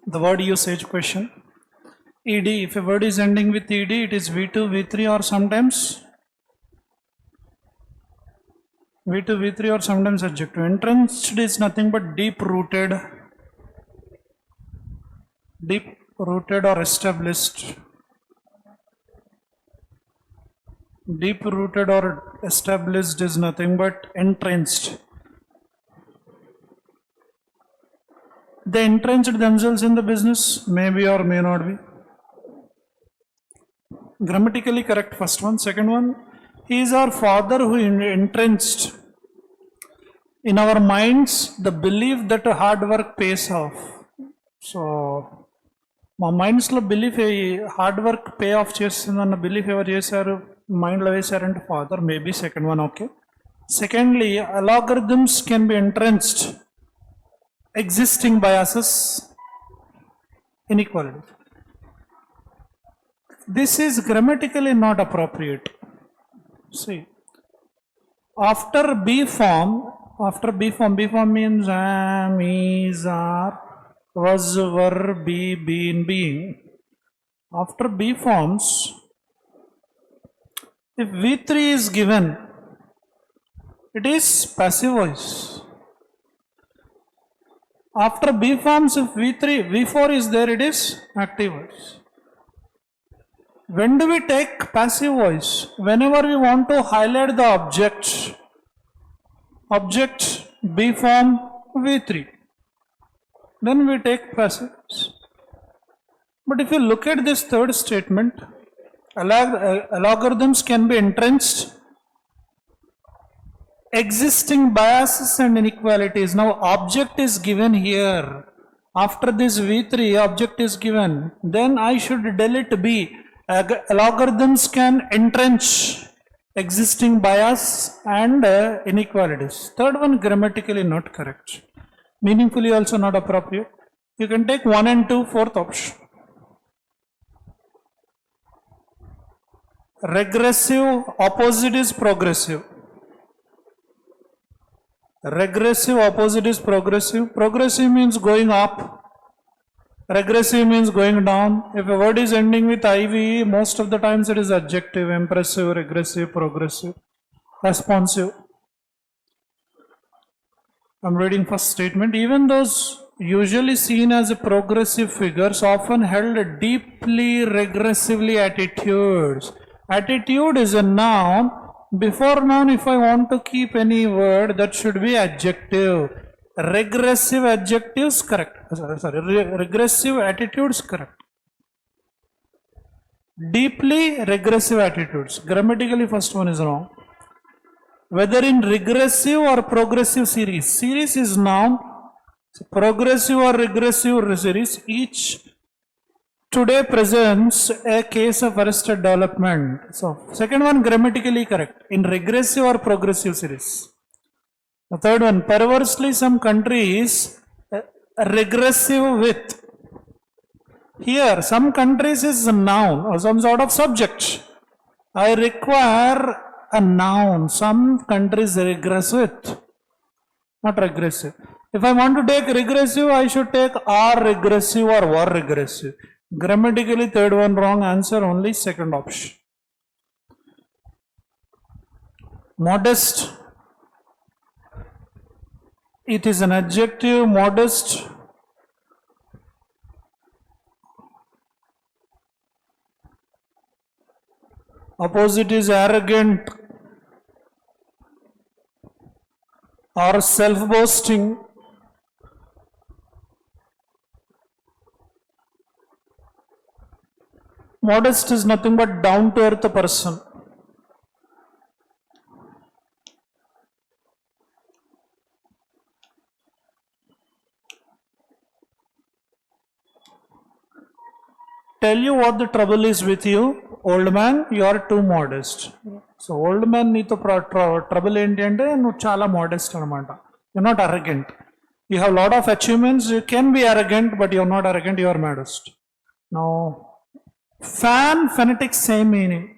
the word usage question. ED, if a word is ending with ED, it is V2, V3 or sometimes V2, V3 or sometimes adjective. Entrenched is nothing but deep rooted or established. Deep rooted or established is nothing but entrenched. They entrenched themselves in the business, maybe or may not be. Grammatically correct, first one. Second one, he is our father who entrenched in our minds the belief that hard work pays off. So, my minds lo belief hard work pay off chestundanna belief evaru chesaru mind lo vesarante father, maybe second one. Okay. Secondly, algorithms can be entrenched existing biases, inequality. This is grammatically not appropriate. See, after B form means am, is, are, was, were, be, been, being. After B forms, if V3 is given, it is passive voice. After B forms, if V4 is there, it is active voice. When do we take passive voice? Whenever we want to highlight the object B form V3, then we take passive voice. But if you look at this third statement, algorithms can be entrenched existing biases and inequalities. Now object is given here. After this V3 object is given, then I should delete B. Algorithms can entrench existing bias and inequalities. Third one grammatically not correct. Meaningfully also not appropriate. You can take 1 and 2, fourth option. Regressive opposite is progressive. Regressive opposite is progressive. Progressive means going up. Regressive means going down. If a word is ending with IV, most of the times it is adjective, impressive, regressive, progressive, responsive. I'm reading first statement. Even those usually seen as progressive figures often held deeply regressively attitudes. Attitude is a noun. Before noun, if I want to keep any word, that should be adjective. Regressive adjectives correct. Regressive attitudes correct. Deeply regressive attitudes. Grammatically, first one is wrong. Whether in regressive or progressive series. Series is noun. Progressive or regressive series. Each today presents a case of arrested development. So, second one grammatically correct. In regressive or progressive series. The third one, perversely some countries regressive with. Here, some countries is a noun or some sort of subject. I require a noun. Some countries regress with, not regressive. If I want to take regressive, I should take are regressive or were regressive. Grammatically, third one wrong answer, only second option. Modest. It is an adjective, modest. Opposite is arrogant or self-boasting. Modest is nothing but down-to-earth person. Tell you what the trouble is with you, old man, you are too modest. So old man neeto trouble enti ante nu chala modest anamata. You are not arrogant. You have a lot of achievements, you can be arrogant, but you are not arrogant, you are modest. Now, fan, phonetic same meaning.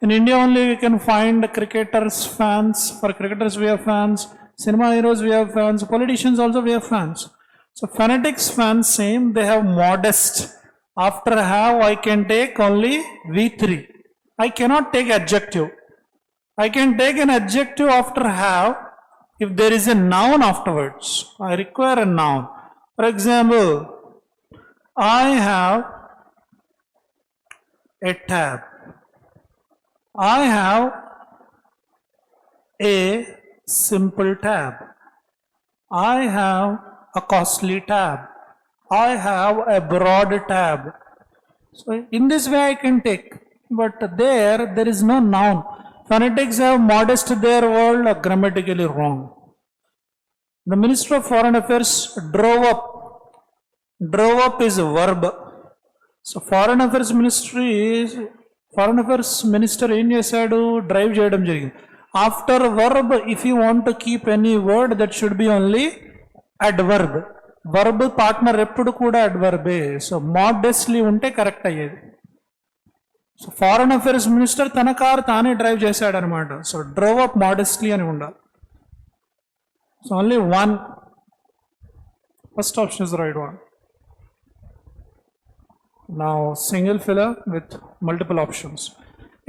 In India only we can find cricketers fans. For cricketers we have fans. Cinema heroes we have fans. Politicians also we have fans. So phonetics fans same, they have modest. After have I can take only V3. I cannot take adjective. I can take an adjective after have if there is a noun afterwards. I require a noun. For example, I have a tab. I have a simple tab. I have a costly tab. I have a broad tab. So in this way I can take, but there is no noun. Phonetics have modest their word are grammatically wrong. The Minister of Foreign Affairs drove up. Drove up is a verb. So Foreign Affairs Minister ఏం చేశాడు, drive చేయడం జరిగింది. After verb if you want to keep any word that should be only adverb. Verb partner ఎప్పుడు కూడా అడ్వర్బే. So modestly ఉంటే correct అయ్యేది. So foreign affairs minister తన car తానే డ్రైవ్ చేశాడు అనమాట. సో డ్రోవ్ అప్ మోడెస్ట్లీ అని ఉండాలి. So only one. First option is the right one. Now single filler with multiple options.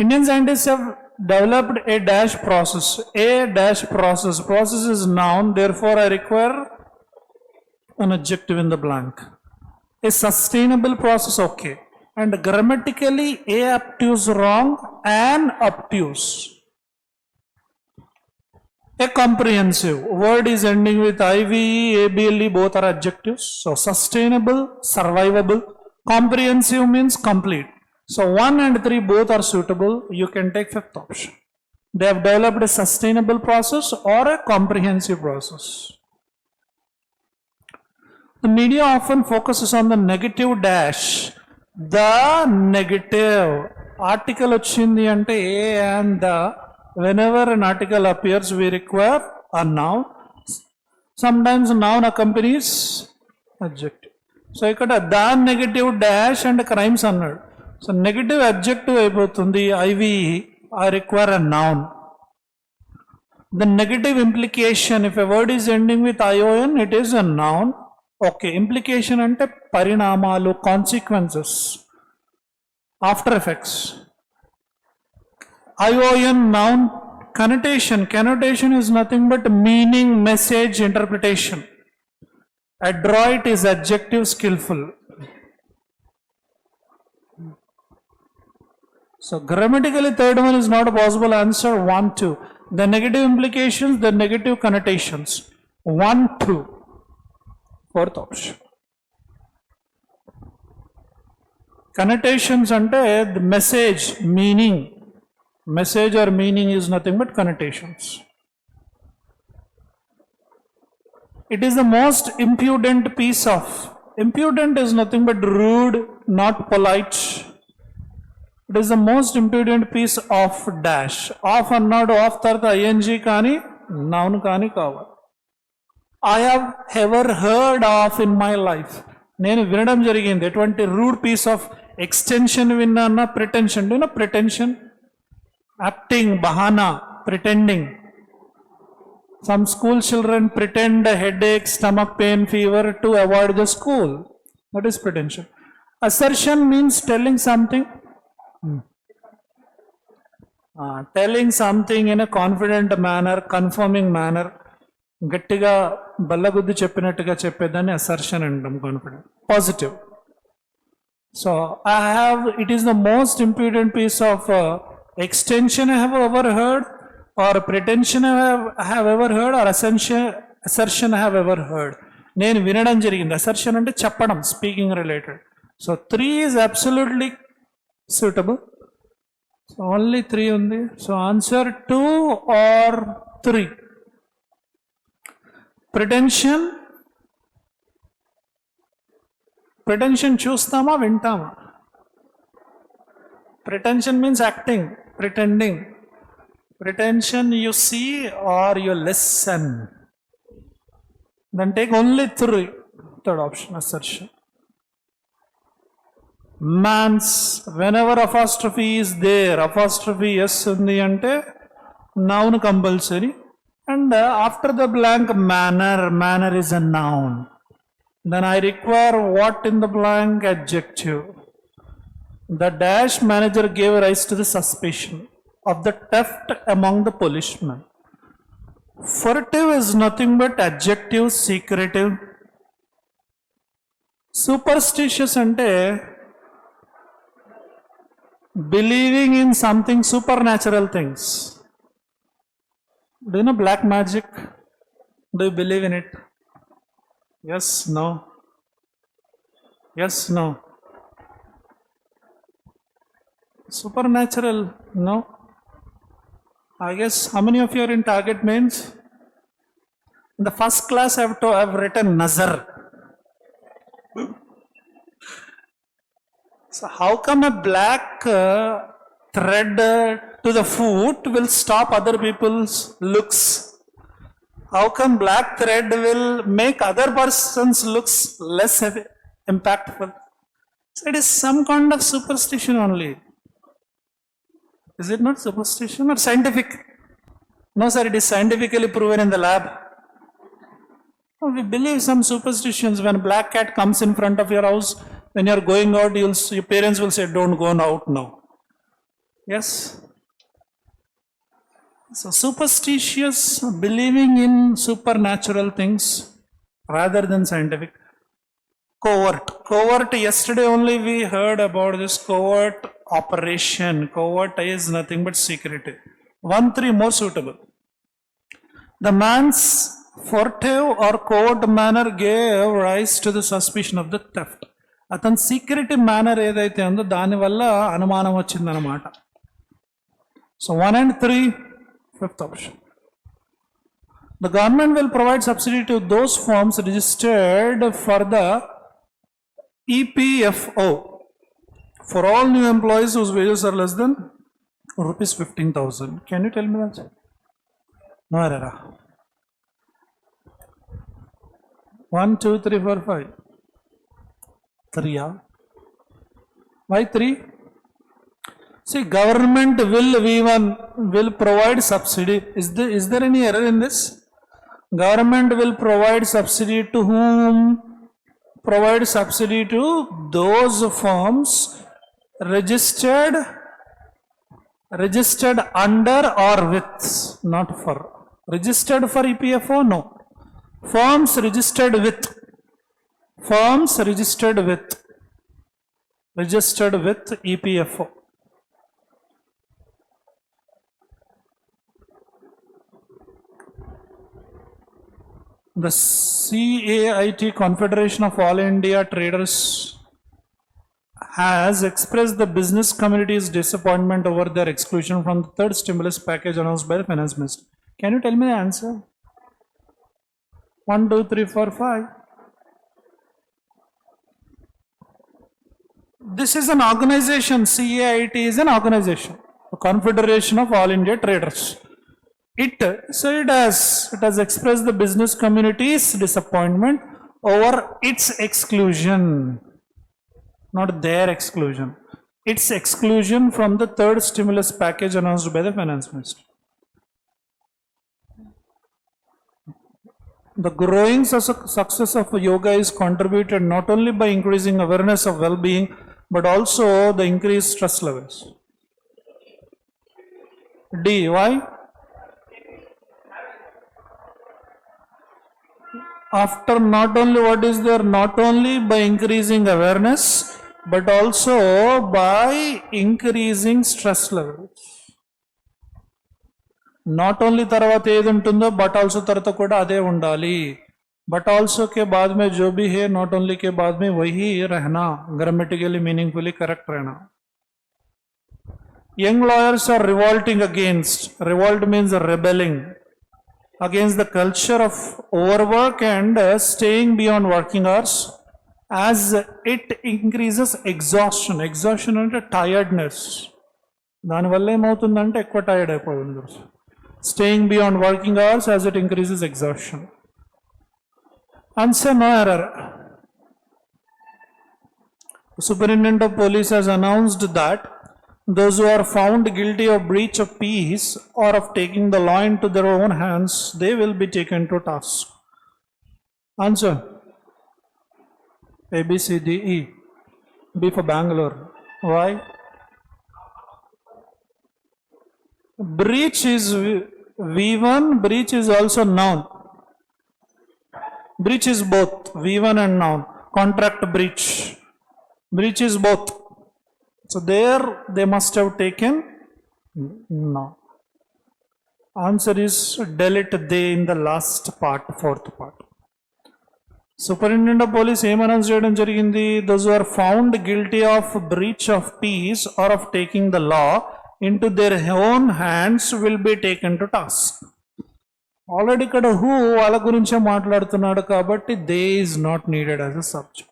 Indian scientists have developed a dash process. A dash process. Process is noun, therefore I require an adjective in the blank. A sustainable process, okay. And grammatically a obtuse wrong and obtuse. A comprehensive. Word is ending with IVE, ABLE, both are adjectives. So sustainable, survivable. Comprehensive means complete. So 1 and 3 both are suitable. You can take fifth option. They have developed a sustainable process or a comprehensive process. The media often focuses on the negative dash. The negative. Article వచ్చింది అంటే a and the. Whenever an article appears, we require a noun. Sometimes noun accompanies adjective. So ఇక్కడ the negative dash and crimes అన్నాడు. So negative objective అయిపోతుంది IV. I require a noun. The negative implication, if a word is ending with ION it is a noun. Okay, implication అంటే పరిణామాలు, consequences, after effects. ION noun. Connotation, connotation is nothing but meaning, message, interpretation. Adroit is adjective, skillful. So grammatically third one is not a possible answer. 1, 2. The negative implications, the negative connotations. 1, 2. Fourth option. Connotations ante the message, meaning. Message or meaning is nothing but connotations. It is the most impudent piece of. Impudent is nothing but rude, not polite. It is the most impudent piece of dash. Of అన్నాడు, of తర్వాత ing కానీ noun కానీ కావాలి. I have ever heard of in my life. నేను వినడం జరిగింది. ఎటువంటి rude piece of extension విన్నా, pretension. Do no pretension? Acting, బహానా, pretending. Some school children pretend a headache, stomach pain, fever to avoid the school. That is pretension. Assertion means telling something. Telling something in a confident manner, confirming manner. గట్టిగా బల్లగుద్ది చెప్పినట్టుగా చెప్పేదాన్ని assertion అంటాం. Confident, positive. So it is the most impudent piece of extension I have ever heard, or pretension I have ever heard, or assertion I have ever heard. నేను వినడం జరిగింది. Assertion అంటే చెప్పడం, speaking related. So 3 is absolutely suitable. So only 3 ఉంది. So answer 2 or 3. Pretension. Pretension చూస్తామా, వింటామా? Pretension means acting, pretending. Pretension you see or you listen. Then take only 3. Third option, assertion. Man's. Whenever apostrophe is there, apostrophe yes undi ante noun compulsory. And after the blank, manner. Manner is a noun. Then I require what in the blank adjective. The dash manager gave rise to the suspicion of the theft among the policemen. Furtive is nothing but adjective, secretive. Superstitious ante believing in something supernatural things. Do you know black magic? Do you believe in it? Yes, no. Yes, no. Supernatural, no. I guess how many of you are in target mains? In the first class I've written Nazar. So how come a black thread to the foot will stop other people's looks? How come black thread will make other person's looks less impactful? So it is some kind of superstition only. Is it not superstition or scientific? No sir, it is scientifically proven in the lab. We believe some superstitions. When a black cat comes in front of your house, when you are going out, your parents will say, don't go out now. Yes. So superstitious, believing in supernatural things rather than scientific. Covert. Covert, yesterday only we heard about this covert operation. Covert is nothing but secretive. 1-3 more suitable. The man's furtive or covert manner gave rise to the suspicion of the theft. అతని secretive manner ఏదైతే ఉందో దానివల్ల అనుమానం వచ్చిందనమాట. So 1 and 3, fifth option. The government will provide subsidy to those firms registered for the EPFO for all new employees whose wages are less than rupees 15,000. Can you tell me that? No error. 1, 2, 3, 4, 5. 3, yeah. Why 3? See, government will provide subsidy. Is there any error in this? Government will provide subsidy to whom? Provide subsidy to those firms registered under or with, not for. Registered for EPFO? No. Firms registered with. Firms registered with EPFO. The CAIT, Confederation of All India Traders, has expressed the business community's disappointment over their exclusion from the third stimulus package announced by the Finance Minister. Can you tell me the answer? 1, 2, 3, 4, 5. This is an organization. CAIT is an organization, a Confederation of All India Traders. It has expressed the business community's disappointment over its exclusion, not their exclusion, its exclusion from the third stimulus package announced by the Finance Minister. The growing success of yoga is contributed not only by increasing awareness of well-being, but also the increased stress levels. D. Why? After not only what is there, not only by increasing awareness, but also by increasing stress levels. Not only తర్వాత ఏది ఉంటుందో but also తర్వాత కూడా అదే ఉండాలి. But also के बाद में जो भी है नॉट ओनली के बाद में वही रहना, ग्रामेटिकली मीनिंगफुली करेक्ट रहना. Young lawyers are revolting against. Revolt means rebelling against the culture of overwork and staying beyond working hours, as it increases exhaustion. Exhaustion అంటే tiredness. దానివల్ల ఏమవుతుందంటే ఎక్కువ టైర్డ్ అయిపోతుంది. Staying beyond working hours as it increases exhaustion. Answer, no error. Superintendent of Police has announced that those who are found guilty of breach of peace or of taking the law into their own hands, they will be taken to task. Answer. A, B, C, D, E. B for Bangalore. Why? Breach is V1, breach is also noun. Breach is both V1 and noun. Contract breach. Breach is both. So there they must have taken no. Answer is delete they in the last part, fourth part. Superintendent of Police ఏం announce చేయడం జరిగింది? Those who are found guilty of breach of peace or of taking the law into their own hands will be taken to task. Already ఇక్కడ who వాళ్ళ గురించే మాట్లాడుతున్నాడు కాబట్టి they is not needed as a subject.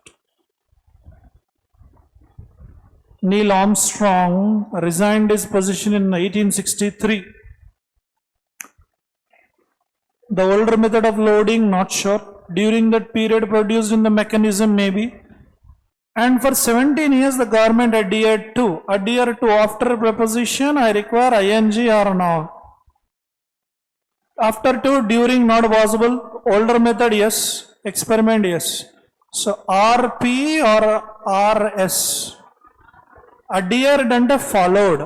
Neil Armstrong resigned his position in 1863. The older method of loading, not sure. During that period produced in the mechanism maybe. And for 17 years the government adhered to after preposition I require ing or noun. After to, during not possible. Older method yes, experiment yes. So RP or RS. Adhered and followed.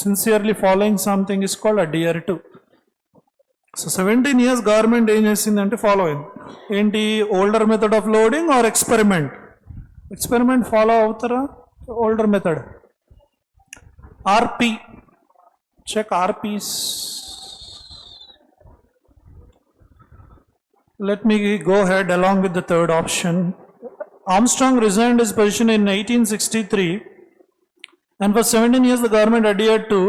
Sincerely following something is called adhere to. So 17 years government ఏం చేసిందంటే following. ఏంటి? Older method of loading or experiment? Experiment follow అవుతారా? Older method. RP. Check RPs. Let me go ahead along with the third option. Armstrong resigned his position in 1863 and for 17 years the government adhered to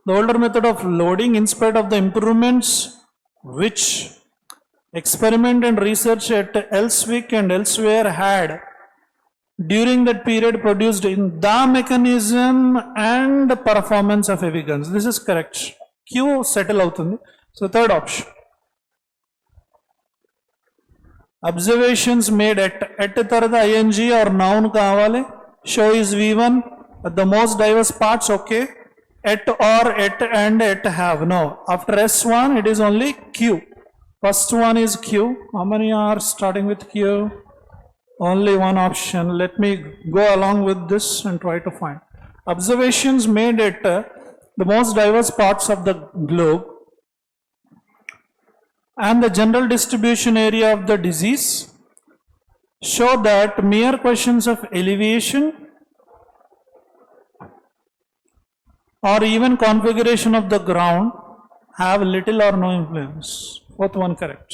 the older method of loading in spite of the improvements which experiment and research at Elswick and elsewhere had during that period produced in the mechanism and performance of heavy guns. This is correct. Q settle avutundi. So third option. Observations made at tarada ing or noun kavale. Show is V1. At the most diverse parts, okay. At or at and at have. No. After S1 it is only Q. First one is Q. How many are starting with Q? Only one option. Let me go along with this and try to find. Observations made at the most diverse parts of the globe and the general distribution area of the disease show that mere questions of elevation or even configuration of the ground have little or no influence. Fourth one correct.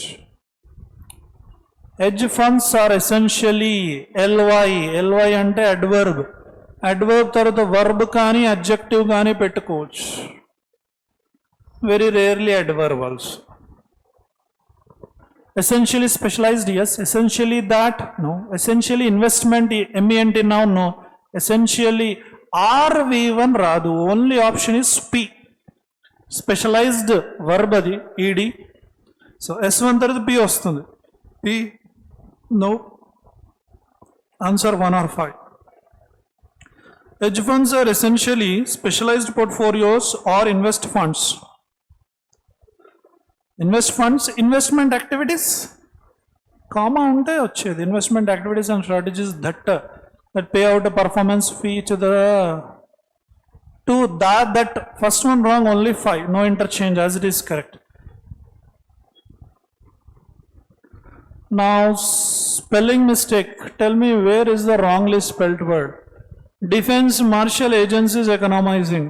Hedge funds are essentially ly అంటే adverb. Adverb తర్వాత verb కానీ adjective కానీ పెట్టుకోవచ్చు. Very rarely adverb also. Essentially specialized yes. Essentially that no. Essentially investment MENT now no. Essentially RV1 రాదు. Only option is P. Specialized verb అది ED. So S1 తర్వాత P వస్తుంది. P no. Answer 1 or 5. Hedge funds are essentially specialized portfolios or invest funds. Invest funds, investment activities. Comma ఉంటే వచ్చేది. Investment activities and strategies that pay out a performance fee to the that first one wrong, only 5. No interchange as it is correct. Now spelling mistake. Tell me where is the wrongly spelled word? Defense Marshal Agencies economizing.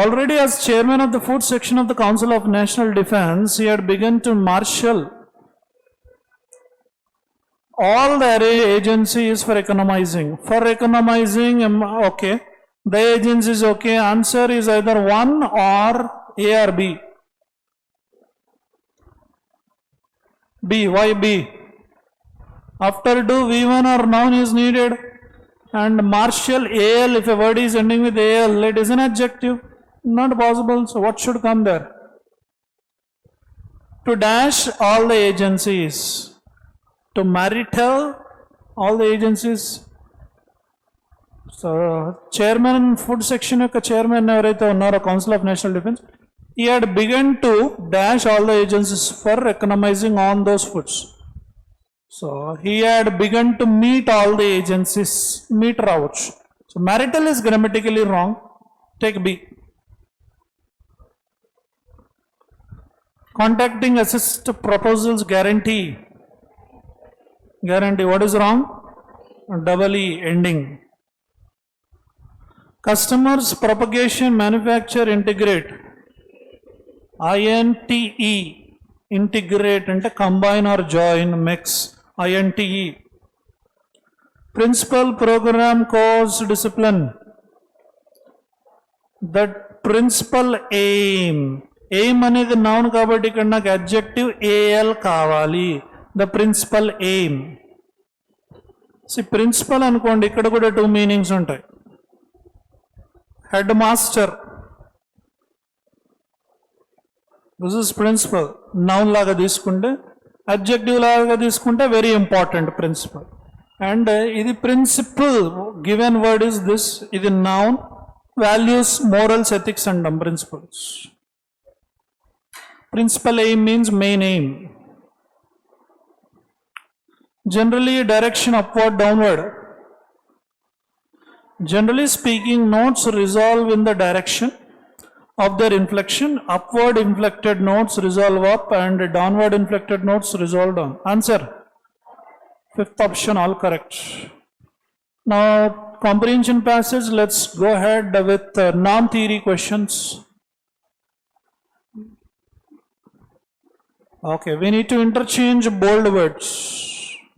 Already as chairman of the food section of the Council of National Defense, he had begun to marshal all the agencies for economizing. For economizing, okay. The agency is okay. Answer is either 1 or A or B. B. Why B? After do V1 or noun is needed. And marshal AL, if a word is ending with AL, it is an adjective. Not possible. So what should come there? To dash all the agencies. To marital all the agencies. So chairman food section యొక్క chairman ఎవరైతే ఉన్నారో Council of National Defense, he had begun to dash all the agencies for economizing on those foods. So he had begun to meet all the agencies. Meet రావచ్చు. So marital is grammatically wrong. Take B. Contacting assist proposals guarantee. Guarantee. What is wrong? Double E ending. Customers propagation manufacture integrate. INTE. Integrate ante combine or join mix. INTE. Principal program course discipline. That principal aim. Aim అనేది noun కాబట్టి ఇక్కడ నాకు adjective AL కావాలి. The principal aim. See principal అనుకోండి ఇక్కడ కూడా 2 meanings ఉంటాయి. Head master. This is principal. Noun లాగా తీసుకుంటే adjective లాగా తీసుకుంటే very important principal. And ఇది principle given word is this. ఇది noun. Values, morals, ethics and principles. Principal aim means main aim. Generally direction upward, downward. Generally speaking, notes resolve in the direction of their inflection. Upward inflected notes resolve up and downward inflected notes resolve down. Answer. Fifth option, all correct. Now comprehension passage, let's go ahead with norm theory questions. Okay, we need to interchange bold words.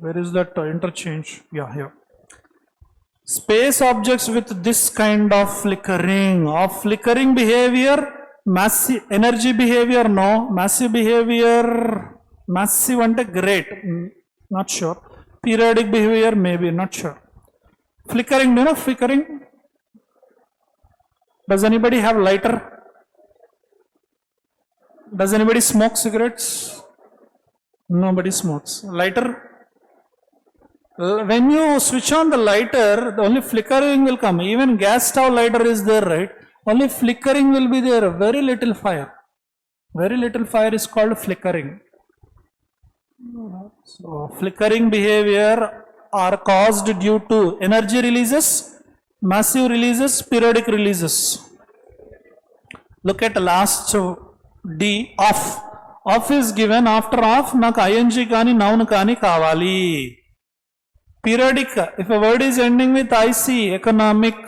Where is that interchange? Yeah, here. Space objects with this kind of flickering behavior. Massive energy behavior, no. Massive behavior, massive ante great, not sure. Periodic behavior, maybe, not sure. Flickering, do you know flickering? Does anybody have lighter? Does anybody smoke cigarettes? Nobody smokes. Lighter? When you switch on the lighter, the only flickering will come. Even gas stove lighter is there, right? Only flickering will be there. Very little fire. Very little fire is called flickering. So flickering behavior are caused due to energy releases, massive releases, periodic releases. Look at the last D, off. Off is given. After off, నాకు ing కానీ noun కానీ కావాలి. Periodic, if a word is ending with IC, economic,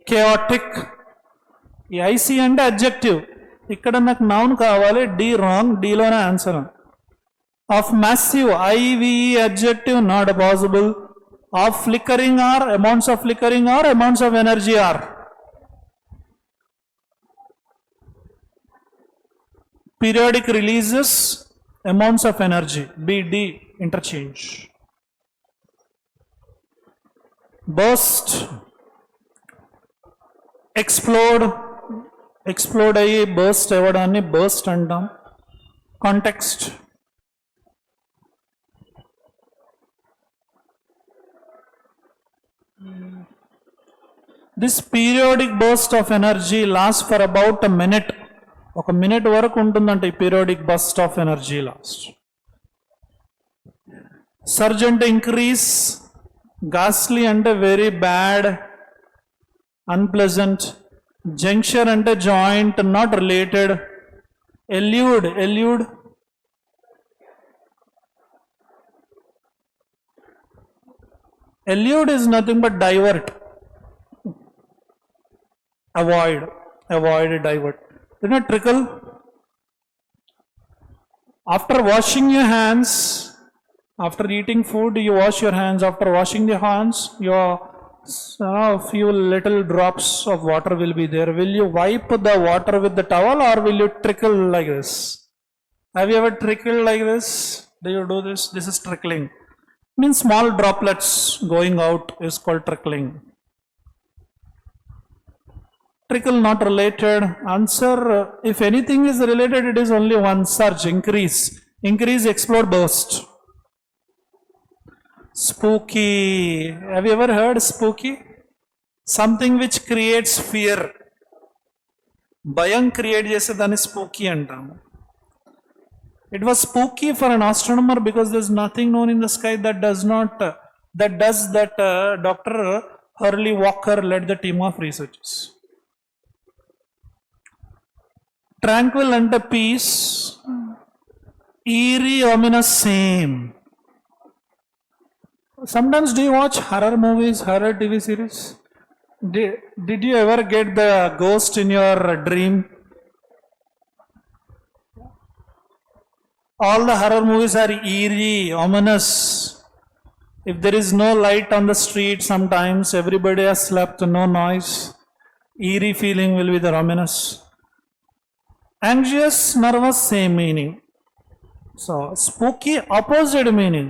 chaotic, ఈ IC అంటే adjective. ఇక్కడ నాకు noun కావాలి. D wrong, D లోనే answer. Of massive, IVE adjective not possible. Of flickering are, amounts of flickering are, amounts of energy are. Periodic releases, amounts of energy. BD interchange. Burst, explode, explode అయ్యి burst అవ్వడాన్ని burst అంటాం. Context. This periodic burst of energy lasts for about a minute. ఒక minute వరకు ఉంటుందంట ఈ periodic burst of energy last. Surge అంటే increase, గాస్లీ అంటే వెరీ బ్యాడ్, అన్ప్లెజెంట్, జంక్షన్ అంటే joint, not related, elude, elude elude is nothing but divert, avoid, avoid, divert. Do not trickle. After washing your hands, after eating food, you wash your hands. After washing the hands, your few little drops of water will be there. Will you wipe the water with the towel or will you trickle like this? Have you ever trickled like this? Do you do this? This is trickling. Means small droplets going out is called trickling. Trickle not related. Answer, if anything is related, it is only one. Surge, increase. Increase, explode, burst. Spooky. Have you ever heard spooky? Something which creates fear. భయం create చేసే దాన్ని spooky అంటాము. It was spooky for an astronomer because there's nothing known in the sky that does that Dr. Hurley Walker led the team of researchers. Tranquil and peace, eerie, ominous, same. Sometimes do you watch horror movies, horror TV series? Did you ever get the ghost in your dream? All the horror movies are eerie, ominous. If there is no light on the street, sometimes everybody has slept, no noise. Eerie feeling will be the ominous. Anxious, nervous, same meaning. So, spooky, opposite meaning.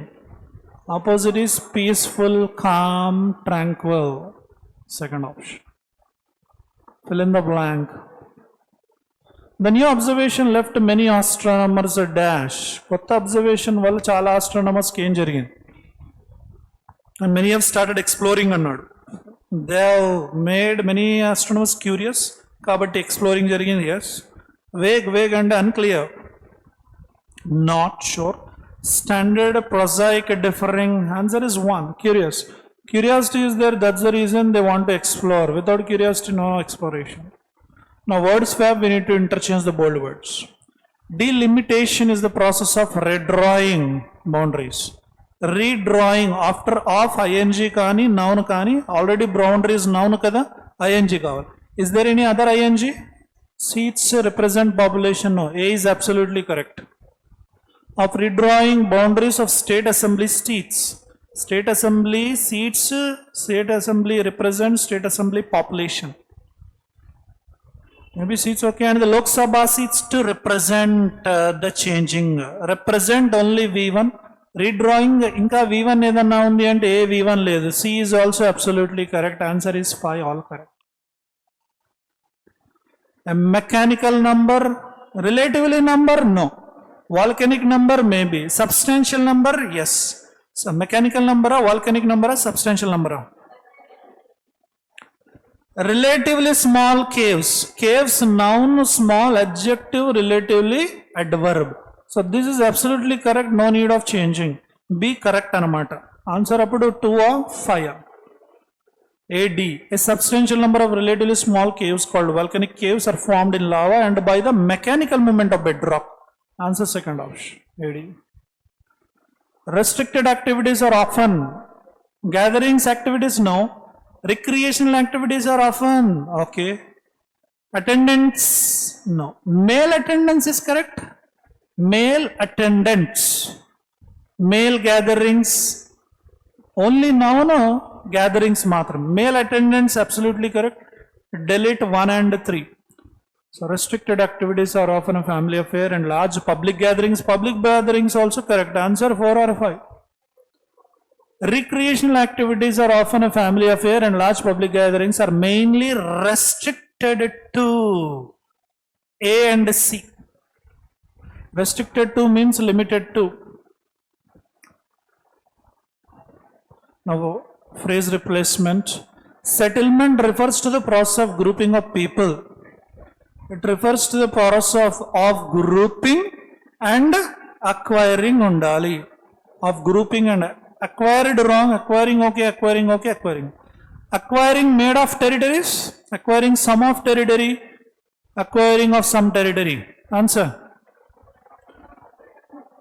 Opposite is peaceful, calm, tranquil. Second option. Fill in the blank. The new observation left many astronomers a dash. కొత్త observation వల్ల చాలా astronomers కి ఏం జరిగింది? And many have started exploring అన్నాడు. They have made many astronomers curious. కాబట్టి exploring జరిగింది. Yes. Vague and unclear. Not sure. Standard, prosaic, differing. Answer is one. Curious. Curiosity is there. That's the reason they want to explore. Without curiosity, no exploration. Now, word swap, we need to interchange the bold words. Delimitation is the process of redrawing boundaries. Redrawing after of ing kani, noun kani, already boundaries noun kada, ing kaval. Is there any other ing? Seats represent population, no. A is absolutely correct. Of redrawing boundaries of state assembly seats. State assembly seats, state assembly represents state assembly population. Maybe seats okay, and the Lok Sabha seats to represent the changing, represent only V1. Redrawing inka V1 edanna undi ante A V1 ledu. C is also absolutely correct. Answer is 5, all correct. A mechanical number, relatively number, no. Volcanic number, maybe. Substantial number, yes. So mechanical number, volcanic number, substantial number. Relatively small caves. Caves, noun, small, adjective, relatively adverb. So this is absolutely correct. No need of changing. Be correct anamata. Answer up to 2 or 5. AD. A substantial number of relatively small caves called volcanic caves are formed in lava and by the mechanical movement of bedrock. Answer second option. AD. Restricted activities are often. Gatherings activities, no. Recreational activities are often. Okay. Attendance, no. Male attendance is correct. Male attendance. Male gatherings. Only now, no. Gatherings matram. Male attendance, absolutely correct. Delete 1 and 3. So restricted activities are often a family affair and large public gatherings. Public gatherings also correct. Answer 4 or 5. Recreational activities are often a family affair and large public gatherings are mainly restricted to A and C. Restricted to means limited to. Now, phrase replacement. Settlement refers to the process of grouping of people. It refers to the process of grouping and acquiring undali. Of grouping and acquired wrong, acquiring okay, acquiring okay, acquiring. Acquiring made of territories, acquiring some of territory, acquiring of some territory. Answer.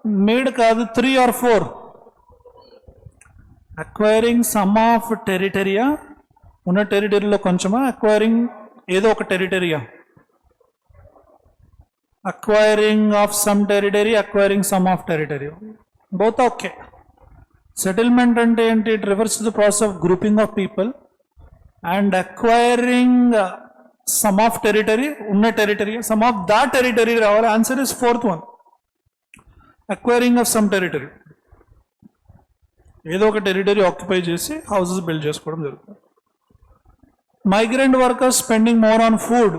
Made kaadu 3 or 4. Acquiring some of territory, una territory lo konchama, acquiring edo oka territory. Acquiring of some territory, acquiring some of territory. Both okay. Settlement ante it refers to the process of grouping of people and acquiring some of territory, unna territory, some of that territory raval. Answer is 4th one. Acquiring of some territory. ఏదో ఒక territory occupy చేసి houses build చేసుకోవడం జరుగుతుంది. Migrant workers spending more on food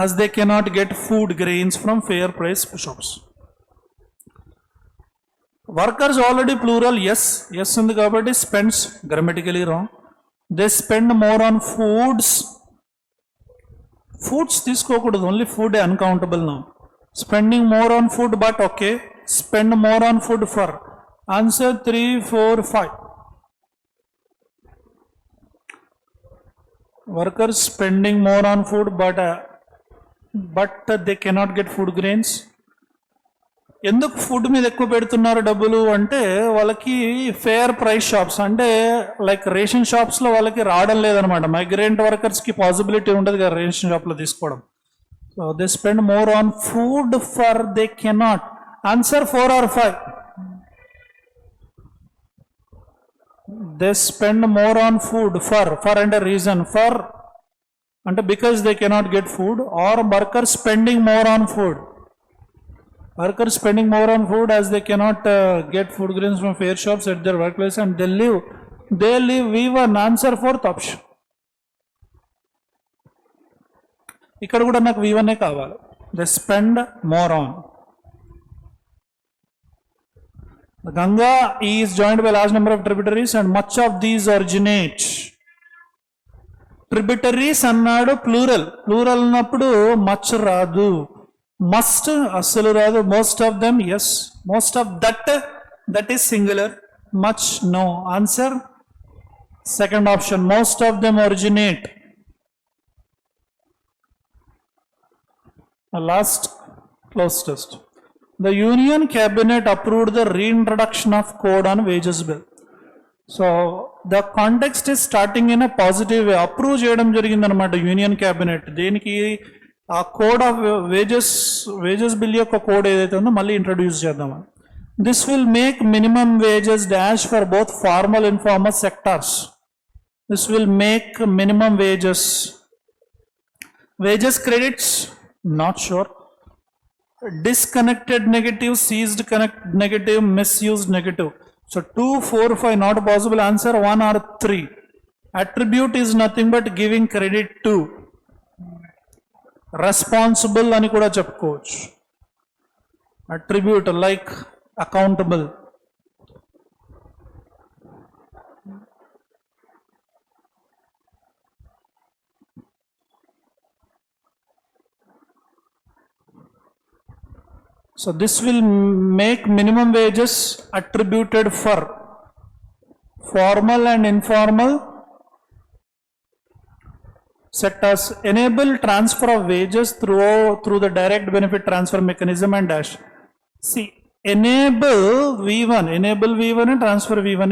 as they cannot get food grains from fair price shops. Workers already plural, yes ఉంది కాబట్టి spends grammatically wrong. They spend more on foods. Foods తీసుకోకూడదు, only food uncountable now. Spending more on food, but okay. Spend more on food for. Answer 3, 4, 5. Workers spending more on food, but they cannot get food grains. ఎందుకు food మీద ఎక్కువ పెడుతున్నారు డబ్బులు అంటే వాళ్ళకి fair price shops అంటే like ration షాప్స్లో వాళ్ళకి రావడం లేదనమాట. మైగ్రెంట్ వర్కర్స్కి పాసిబిలిటీ ఉండదు కదా రేషన్ షాప్లో తీసుకోవడం. So they spend more on food for they cannot. Answer 4 or 5. They spend more on food for అంటే రీజన్ ఫర్ అంటే because they cannot get food or worker spending more on food. Workers spending more on food as they cannot get food grains from fair shops at their workplace and they leave V1. Answer 4th option. ఇక్కడ కూడా నాకు V1 కావాలి. They spend more on. The Ganga is joined by a large number of tributaries and much of these originate. Tributaries అన్నాడు plural ఉన్నప్పుడు much రాదు. Must అస్సలు రాదు. Most of them S. Most of that is singular. Much no. Answer second option. Most of them originate. Last cloze test. The union cabinet approved the reintroduction of code on wages bill. So the context is starting in a positive way. Approve చేయడం జరిగిందనమాట union cabinet. దేనికి? ఆ code of wages bill యొక్క code ఏదైతే ఉందో మళ్ళీ introduce చేద్దామని. This will make minimum wages dash for both formal informal sectors. This will make minimum wages credits not sure. disconnected negative, seized connect negative, misused negative. So 2, 4, 5 not possible. Answer 1 or 3. Attribute is nothing but giving credit to. Responsible అని కూడా చెప్పుకోవచ్చు. Attribute like accountable. So this will make minimum wages attributed for formal and informal sectors. Enable transfer of wages through the direct benefit transfer mechanism and dash. See, enable V1 and transfer V1.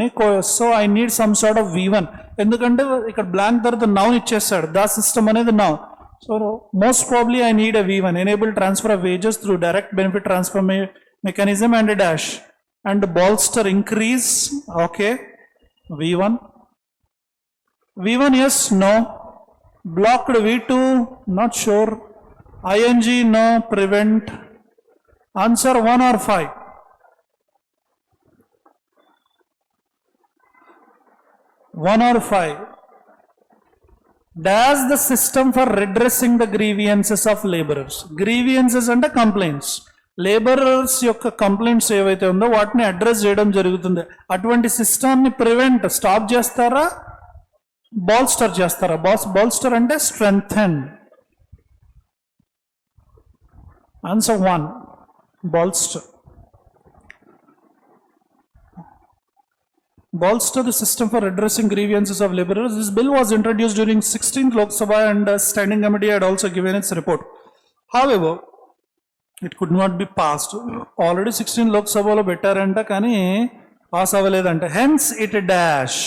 So I need some sort of V1. ఎందుకంటే ఇక్కడ blank తర్వాత noun ఇచ్చేస్తాడు. The system అనేది noun. So most probably I need a V1. Enable transfer of wages through direct benefit transfer mechanism and a dash. And bolster increase. Okay. V1. V1 yes, no. Blocked V2 not sure. ING no. Prevent. Answer 1 or 5. 1 or 5. Does the system for redressing the grievances of laborers. Grievances అంటే complaints. Labourers యొక్క complaints ఏవైతే ఉందో వాటిని address చేయడం జరుగుతుంది. అటువంటి సిస్టమ్ని stop చేస్తారా, బాల్స్టర్ చేస్తారా? బాల్స్టర్ అంటే strengthen. Answer 1 bolster. Bolster the system for redressing grievances of laborers. This bill was introduced during 16th Lok Sabha and Standing Committee had also given its report. However, it could not be passed. Already 16th Lok Sabha lo bettaranta kani pass avvaledanta. Hence it dash.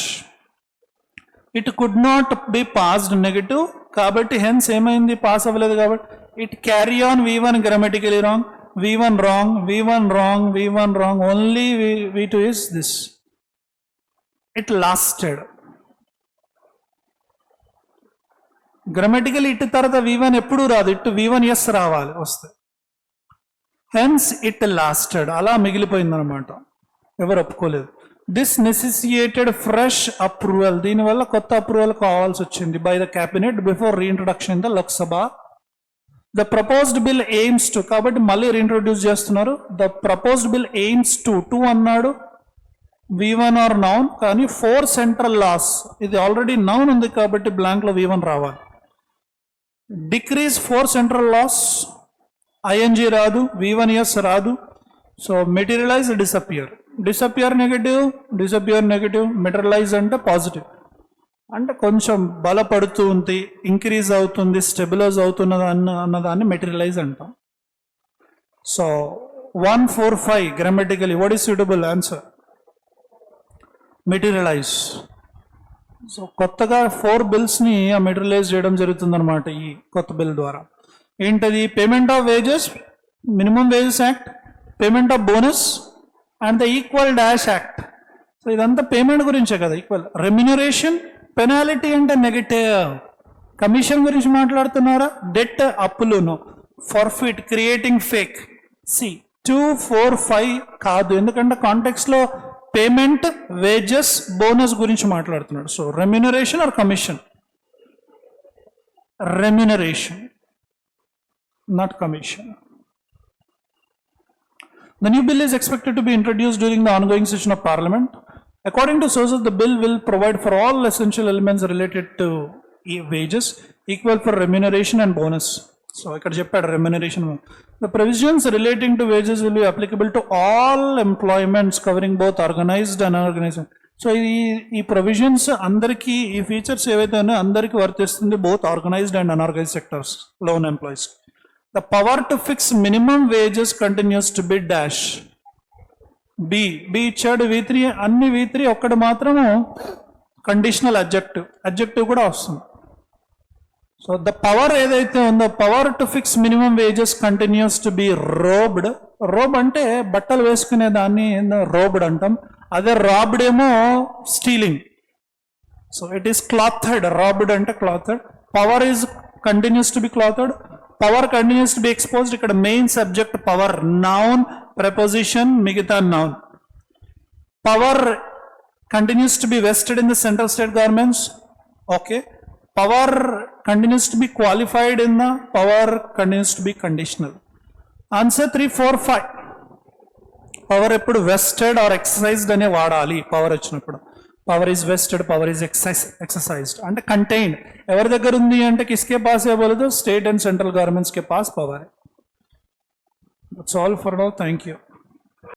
It could not be passed negative. Kabatti hence emaindi pass avvaledu kabatti it carry on V1 grammatically wrong, V1 wrong, V1 wrong, V1 wrong. Only V2 is this. It lasted. Grammatically it tarata V1 eppudu raadu. It V1 yes రావాలి వస్తే. Hence it lasted. అలా మిగిలిపోయిందన్నమాట. ఎవరు ఒప్పుకోలేదు. This necessitated fresh approval. దీనివల్ల కొత్త approval కావాల్సి వచ్చింది by the cabinet before reintroduction in the Lok Sabha. The proposed bill aims to. కాబట్టి మళ్ళీ reintroduce చేస్తున్నారు. The proposed bill aims to అన్నాడు. V1 or noun కానీ 4 central laws. ఇది ఆల్రెడీ నౌన్ ఉంది కాబట్టి బ్లాంక్ లో V1 రావాలి. Decrease 4 central laws ఐఎన్జీ రాదు, V1S రాదు. So materialise, disappear. Disappear negative, materialise అంటే పాజిటివ్. అంటే కొంచెం బలపడుతూ ఉంది, ఇంక్రీజ్ అవుతుంది, స్టెబిలైజ్ అవుతున్నది అన్నదాన్ని మెటీరియలైజ్ అంటాం. So 145 grammatically what is suitable answer? Materialise. So కొత్తగా 4 బిల్స్ని మెటీరియలైజ్ చేయడం జరుగుతుందన్నమాట ఈ కొత్త బిల్ ద్వారా. ఏంటది? Payment of wages, minimum wages act, payment of bonus and the equal dash act. So ఇదంతా పేమెంట్ గురించే కదా. ఈక్వల్ రెమ్యునరేషన్, పెనాలిటీ అంటే నెగటివ్. కమిషన్ గురించి మాట్లాడుతున్నారా? డెట్, అప్పులును. Forfeit, creating fake. సి 2, 4, 5 కాదు, ఎందుకంటే కాంటెక్స్ట్ లో పేమెంట్, వేజెస్, బోనస్ గురించి మాట్లాడుతున్నాడు. So remuneration or commission? Remuneration, not commission. The new bill is expected to be introduced during the ongoing session of Parliament. According to sources, the bill will provide for all essential elements related to wages, equal for remuneration and bonus. So, ikkada cheppadu remuneration. The provisions relating to wages will be applicable to all employments covering both organized and unorganized. So, ఈ provisions అందరికీ, ఈ features ఏవైతే ఉన్నాయో అందరికీ వర్తిస్తుంది, both organised and unorganised sectors, loan employees. The power to fix minimum wages continues to be dash. B ఇచ్చాడు V3, అన్ని V3, ఒక్కటి మాత్రము కండిషనల్ అడ్జెక్టివ్ కూడా వస్తుంది. సో ద పవర్ ఏదైతే ఉందో, power to fix minimum wages continues to be robed. Robe అంటే బట్టలు వేసుకునే దాన్ని రోబ్డ్ అంటాం. అదే రాబ్డ్ ఏమో stealing. So it is clothed. Robbed అంటే clothed. Power is continues to be clothed. Power continues to be exposed. ఇక్కడ main subject power, noun, preposition, మిగతా noun. Power continues to be vested in the central state governments. Okay. Power continues to be qualified in the, power continues to B conditional. Answer 3, 4, 5. Power ఎప్పుడు vested are exercised అనే వాడాలి power వచ్చినప్పుడు. Power is vested, power is exercised అంటే contained. ఎవరి దగ్గర ఉంది అంటే किसके पास है बोले तो स्टेट एंड सेंट्रल गवर्नमेंट्स के पास पावर है. That's all for now. Thank you.